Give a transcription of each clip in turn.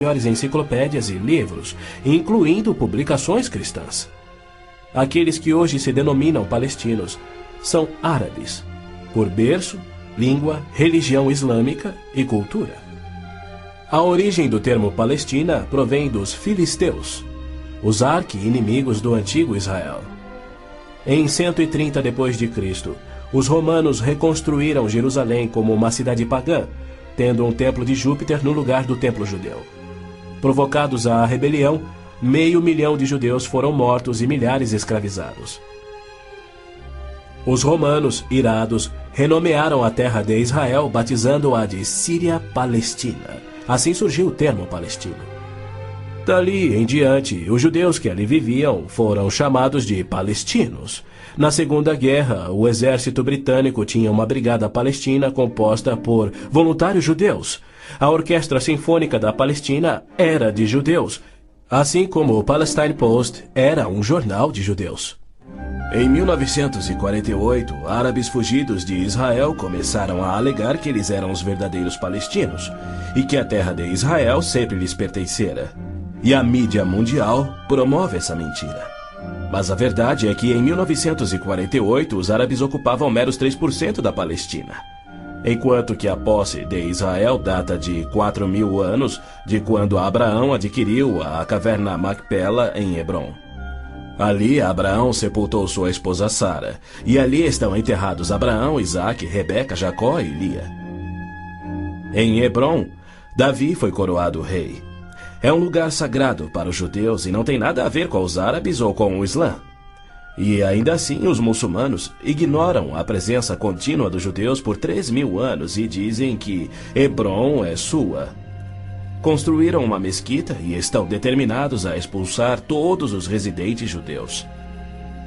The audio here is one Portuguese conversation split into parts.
maiores enciclopédias e livros, incluindo publicações cristãs. Aqueles que hoje se denominam palestinos são árabes, por berço, língua, religião islâmica e cultura. A origem do termo Palestina provém dos filisteus, os arqui-inimigos do antigo Israel. Em 130 d.C., os romanos reconstruíram Jerusalém como uma cidade pagã, tendo um templo de Júpiter no lugar do templo judeu. Provocados à rebelião, 500.000 de judeus foram mortos e milhares escravizados. Os romanos, irados, renomearam a terra de Israel, batizando-a de Síria-Palestina. Assim surgiu o termo palestino. Dali em diante, os judeus que ali viviam foram chamados de palestinos. Na Segunda Guerra, o exército britânico tinha uma brigada palestina composta por voluntários judeus. A Orquestra Sinfônica da Palestina era de judeus, assim como o Palestine Post era um jornal de judeus. Em 1948, árabes fugidos de Israel começaram a alegar que eles eram os verdadeiros palestinos e que a terra de Israel sempre lhes pertencera. E a mídia mundial promove essa mentira. Mas a verdade é que em 1948 os árabes ocupavam meros 3% da Palestina, enquanto que a posse de Israel data de 4.000 anos de quando Abraão adquiriu a caverna Macpela em Hebrom. Ali Abraão sepultou sua esposa Sara, e ali estão enterrados Abraão, Isaque, Rebeca, Jacó e Lia. Em Hebrom, Davi foi coroado rei. É um lugar sagrado para os judeus e não tem nada a ver com os árabes ou com o Islã. E ainda assim os muçulmanos ignoram a presença contínua dos judeus por 3.000 anos e dizem que Hebrom é sua. Construíram uma mesquita e estão determinados a expulsar todos os residentes judeus.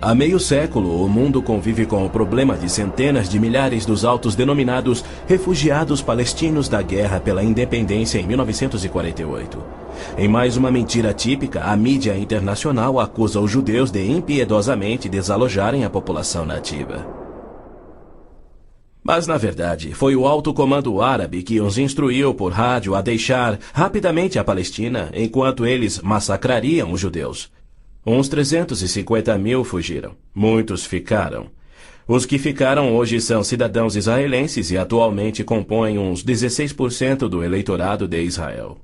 Há meio século, o mundo convive com o problema de centenas de milhares dos autodenominados refugiados palestinos da guerra pela independência em 1948. Em mais uma mentira típica, a mídia internacional acusa os judeus de impiedosamente desalojarem a população nativa. Mas, na verdade, foi o alto comando árabe que os instruiu por rádio a deixar rapidamente a Palestina enquanto eles massacrariam os judeus. Uns 350.000 fugiram. Muitos ficaram. Os que ficaram hoje são cidadãos israelenses e atualmente compõem uns 16% do eleitorado de Israel.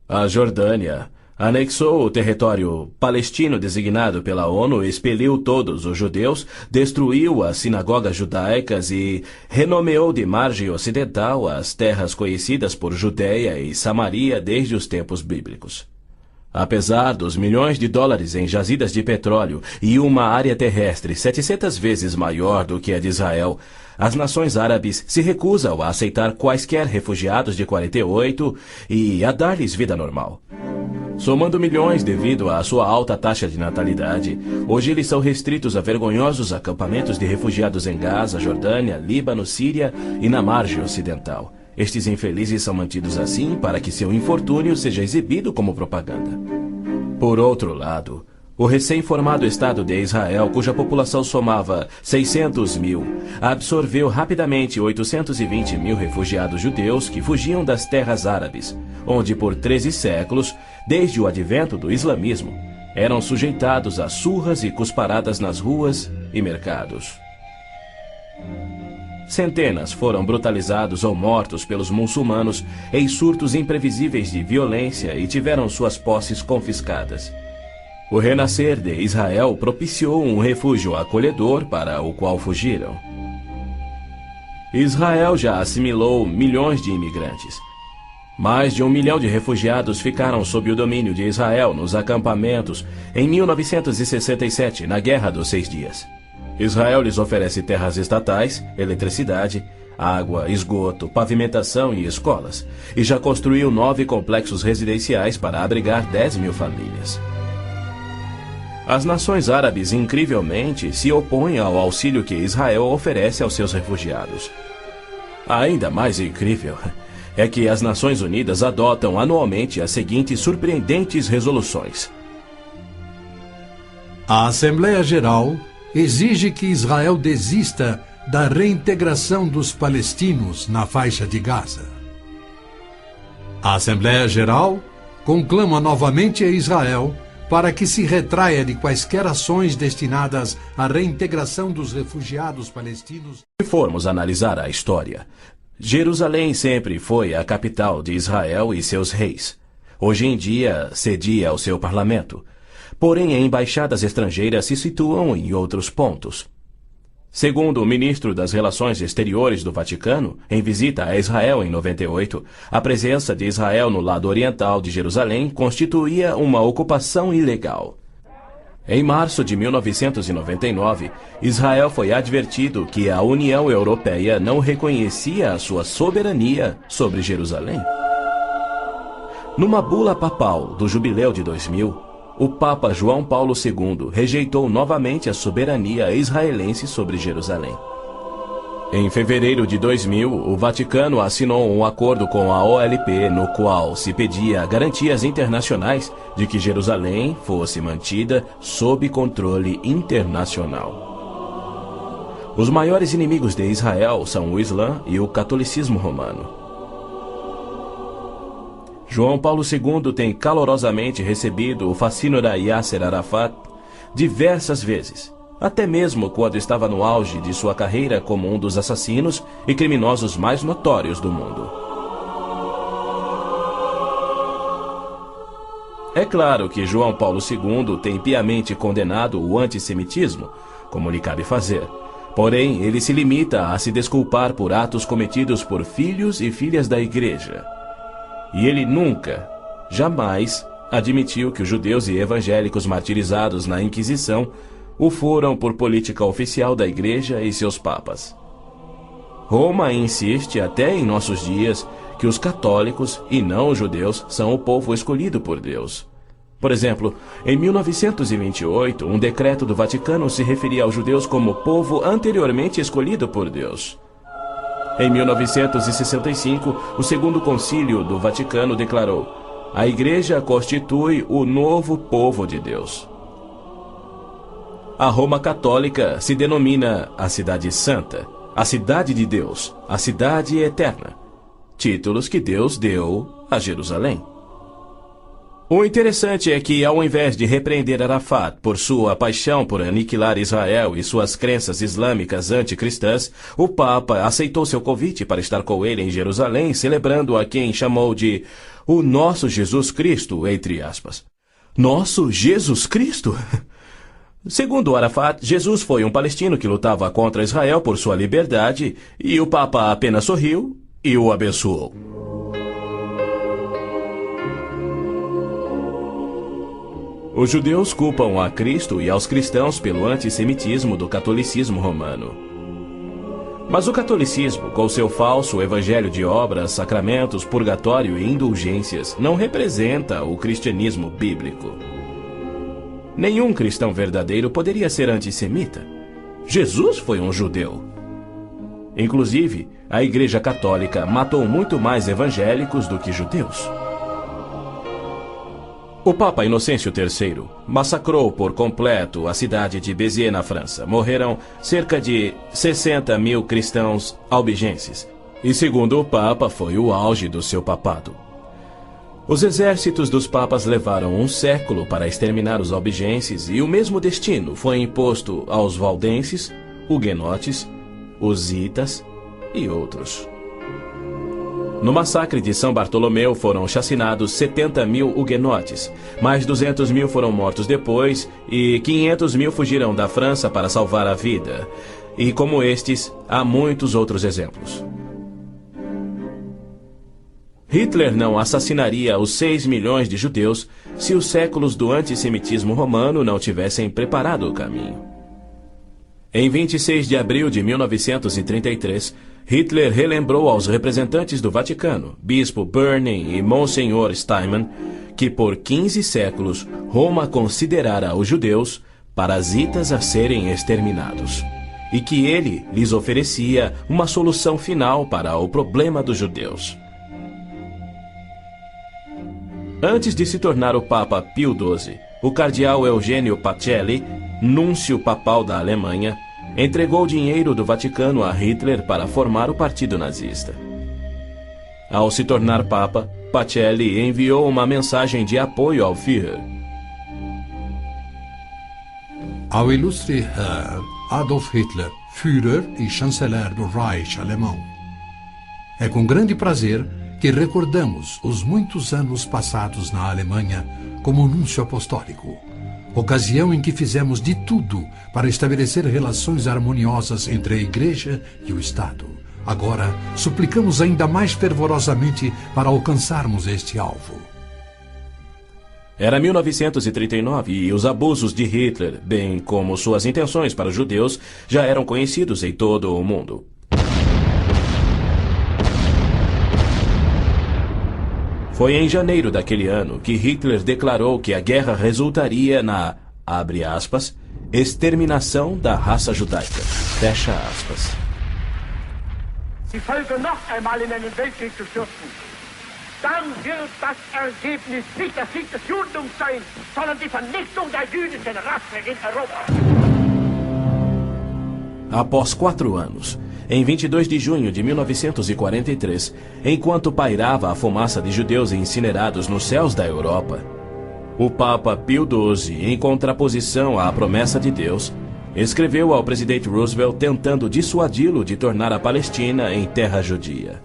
A Jordânia anexou o território palestino designado pela ONU, expeliu todos os judeus, destruiu as sinagogas judaicas e renomeou de margem ocidental as terras conhecidas por Judeia e Samaria desde os tempos bíblicos. Apesar dos milhões de dólares em jazidas de petróleo e uma área terrestre 700 vezes maior do que a de Israel, as nações árabes se recusam a aceitar quaisquer refugiados de 48 e a dar-lhes vida normal. Somando milhões devido à sua alta taxa de natalidade, hoje eles são restritos a vergonhosos acampamentos de refugiados em Gaza, Jordânia, Líbano, Síria e na margem ocidental. Estes infelizes são mantidos assim para que seu infortúnio seja exibido como propaganda. Por outro lado, o recém-formado Estado de Israel, cuja população somava 600.000, absorveu rapidamente 820.000 refugiados judeus que fugiam das terras árabes, onde por 13 séculos, desde o advento do islamismo, eram sujeitados a surras e cusparadas nas ruas e mercados. Centenas foram brutalizados ou mortos pelos muçulmanos em surtos imprevisíveis de violência e tiveram suas posses confiscadas. O renascer de Israel propiciou um refúgio acolhedor para o qual fugiram. Israel já assimilou milhões de imigrantes. Mais de 1 milhão de refugiados ficaram sob o domínio de Israel nos acampamentos em 1967, na Guerra dos 6 Dias. Israel lhes oferece terras estatais, eletricidade, água, esgoto, pavimentação e escolas, e já construiu 9 complexos residenciais para abrigar 10.000 famílias. As nações árabes, incrivelmente, se opõem ao auxílio que Israel oferece aos seus refugiados. Ainda mais incrível é que as Nações Unidas adotam anualmente as seguintes surpreendentes resoluções. A Assembleia Geral exige que Israel desista da reintegração dos palestinos na faixa de Gaza. A Assembleia Geral conclama novamente a Israel para que se retraia de quaisquer ações destinadas à reintegração dos refugiados palestinos. Se formos analisar a história, Jerusalém sempre foi a capital de Israel e seus reis. Hoje em dia, cedia ao seu parlamento. Porém, embaixadas estrangeiras se situam em outros pontos. Segundo o ministro das Relações Exteriores do Vaticano, em visita a Israel em 98, a presença de Israel no lado oriental de Jerusalém constituía uma ocupação ilegal. Em março de 1999, Israel foi advertido que a União Europeia não reconhecia a sua soberania sobre Jerusalém. Numa bula papal do Jubileu de 2000, o Papa João Paulo II rejeitou novamente a soberania israelense sobre Jerusalém. Em fevereiro de 2000, o Vaticano assinou um acordo com a OLP, no qual se pedia garantias internacionais de que Jerusalém fosse mantida sob controle internacional. Os maiores inimigos de Israel são o Islã e o catolicismo romano. João Paulo II tem calorosamente recebido o fascínora Yasser Arafat diversas vezes, até mesmo quando estava no auge de sua carreira como um dos assassinos e criminosos mais notórios do mundo. É claro que João Paulo II tem piamente condenado o antissemitismo, como lhe cabe fazer. Porém, ele se limita a se desculpar por atos cometidos por filhos e filhas da Igreja. E ele nunca, jamais, admitiu que os judeus e evangélicos martirizados na Inquisição o foram por política oficial da Igreja e seus papas. Roma insiste até em nossos dias que os católicos e não os judeus são o povo escolhido por Deus. Por exemplo, em 1928, um decreto do Vaticano se referia aos judeus como povo anteriormente escolhido por Deus. Em 1965, o Segundo Concílio do Vaticano declarou: a Igreja constitui o novo povo de Deus. A Roma Católica se denomina a Cidade Santa, a Cidade de Deus, a Cidade Eterna, títulos que Deus deu a Jerusalém. O interessante é que, ao invés de repreender Arafat por sua paixão por aniquilar Israel e suas crenças islâmicas anticristãs, o Papa aceitou seu convite para estar com ele em Jerusalém, celebrando a quem chamou de o nosso Jesus Cristo, entre aspas. Nosso Jesus Cristo? Segundo Arafat, Jesus foi um palestino que lutava contra Israel por sua liberdade, e o Papa apenas sorriu e o abençoou. Os judeus culpam a Cristo e aos cristãos pelo antissemitismo do catolicismo romano. Mas o catolicismo, com seu falso evangelho de obras, sacramentos, purgatório e indulgências, não representa o cristianismo bíblico. Nenhum cristão verdadeiro poderia ser antissemita. Jesus foi um judeu. Inclusive, a Igreja Católica matou muito mais evangélicos do que judeus. O Papa Inocêncio III massacrou por completo a cidade de Béziers, na França. Morreram cerca de 60 mil cristãos albigenses. E segundo o Papa, foi o auge do seu papado. Os exércitos dos papas levaram um século para exterminar os albigenses e o mesmo destino foi imposto aos valdenses, huguenotes, husitas e outros. No massacre de São Bartolomeu foram chacinados 70 mil huguenotes, mais 200 mil foram mortos depois e 500 mil fugiram da França para salvar a vida. E como estes, há muitos outros exemplos. Hitler não assassinaria os 6 milhões de judeus se os séculos do antissemitismo romano não tivessem preparado o caminho. Em 26 de abril de 1933, Hitler relembrou aos representantes do Vaticano, Bispo Burney e Monsenhor Steinmann, que por 15 séculos Roma considerara os judeus parasitas a serem exterminados, e que ele lhes oferecia uma solução final para o problema dos judeus. Antes de se tornar o Papa Pio XII, o cardeal Eugênio Pacelli, núncio papal da Alemanha, entregou dinheiro do Vaticano a Hitler para formar o partido nazista. Ao se tornar Papa, Pacelli enviou uma mensagem de apoio ao Führer. Ao ilustre Herr Adolf Hitler, Führer e chanceler do Reich alemão. É com grande prazer que recordamos os muitos anos passados na Alemanha como núncio apostólico, ocasião em que fizemos de tudo para estabelecer relações harmoniosas entre a Igreja e o Estado. Agora, suplicamos ainda mais fervorosamente para alcançarmos este alvo. Era 1939 e os abusos de Hitler, bem como suas intenções para os judeus, já eram conhecidos em todo o mundo. Foi em janeiro daquele ano que Hitler declarou que a guerra resultaria na, abre aspas, exterminação da raça judaica, fecha aspas. Die Völker noch einmal in einen Weltkrieg zu stürzen, dann wird das Ergebnis nicht der Sieg des Judentums sein, sondern die Vernichtung der jüdischen Rasse in Europa. Após 4 anos, em 22 de junho de 1943, enquanto pairava a fumaça de judeus incinerados nos céus da Europa, o Papa Pio XII, em contraposição à promessa de Deus, escreveu ao presidente Roosevelt tentando dissuadi-lo de tornar a Palestina em terra judia.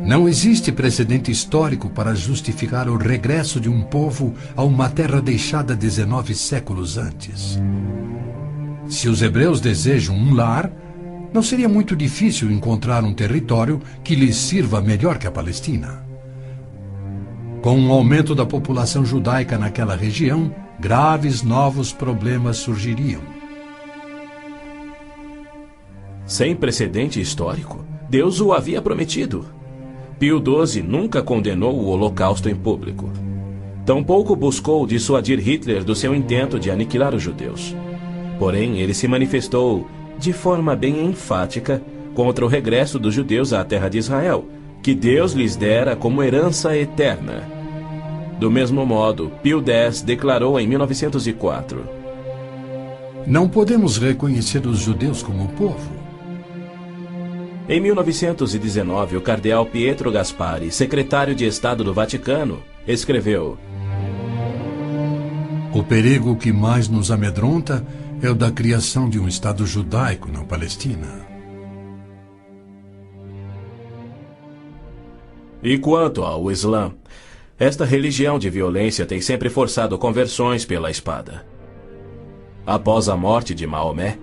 Não existe precedente histórico para justificar o regresso de um povo a uma terra deixada 19 séculos antes. Se os hebreus desejam um lar, não seria muito difícil encontrar um território que lhes sirva melhor que a Palestina. Com o aumento da população judaica naquela região, graves novos problemas surgiriam. Sem precedente histórico, Deus o havia prometido. Pio XII nunca condenou o Holocausto em público. Tampouco buscou dissuadir Hitler do seu intento de aniquilar os judeus. Porém, ele se manifestou, de forma bem enfática, contra o regresso dos judeus à terra de Israel, que Deus lhes dera como herança eterna. Do mesmo modo, Pio X declarou em 1904: Não podemos reconhecer os judeus como povo. Em 1919, o cardeal Pietro Gasparri, secretário de Estado do Vaticano, escreveu: O perigo que mais nos amedronta é o da criação de um Estado judaico na Palestina. E quanto ao Islã, esta religião de violência tem sempre forçado conversões pela espada. Após a morte de Maomé,